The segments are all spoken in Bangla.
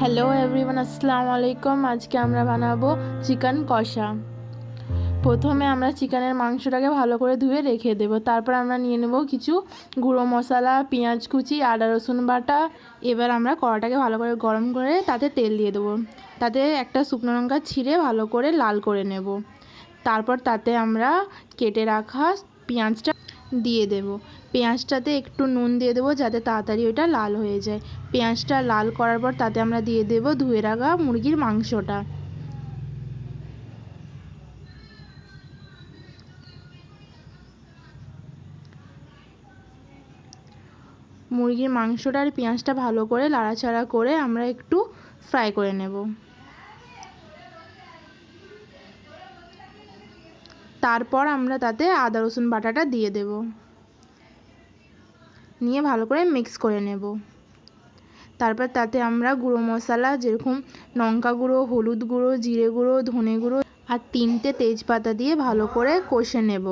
হ্যালো এভরিওয়ান, আসসালামু আলাইকুম। আজকে আমরা বানাবো চিকেন কষা। প্রথমে আমরা চিকেনের মাংসটাকে ভালো করে ধুয়ে রেখে দেব। তারপর আমরা নিয়ে নেব কিছু গুঁড়ো মশলা, পেঁয়াজ কুচি, আদা রসুন বাটা। এবার আমরা কড়াটাকে ভালো করে গরম করে তাতে তেল দিয়ে দেবো। তাতে একটা শুকনো লঙ্কা ছিঁড়ে ভালো করে লাল করে নেব। তারপর তাতে আমরা কেটে রাখা পেঁয়াজটা দিয়ে দেব। পেঁয়াজটাতে একটু নুন দিয়ে দেবো যাতে তাড়াতাড়ি ওটা লাল হয়ে যায়। পেঁয়াজটা লাল করার পর তাতে আমরা দিয়ে দেব ধুয়ে রাখা মুরগির মাংসটা। মুরগির মাংসটা আর পেঁয়াজটা ভালো করে নাড়াচাড়া করে আমরা একটু ফ্রাই করে নেব। তারপর আমরা তাতে আদা রসুন বাটাটা দিয়ে দেব, নিয়ে ভালো করে মিক্স করে নেব। তারপর তাতে আমরা গুঁড়ো মশলা যেরকম লঙ্কা গুঁড়ো, হলুদ গুঁড়ো, জিরে গুঁড়ো, ধনে গুঁড়ো আর 3টে তেজপাতা দিয়ে ভালো করে কষে নেব।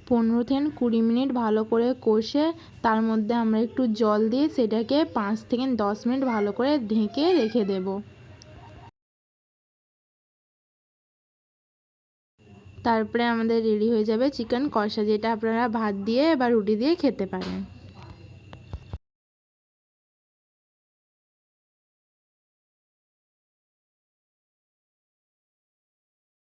15 থেকে 20 মিনিট ভালো করে কষে তার মধ্যে আমরা একটু জল দিয়ে সেটাকে 5 থেকে 10 মিনিট ভালো করে ঢেকে রেখে দেব। তারপরে আমাদের রেডি হয়ে যাবে চিকেন কষা, যেটা আপনারা ভাত দিয়ে বা রুটি দিয়ে খেতে পারেন।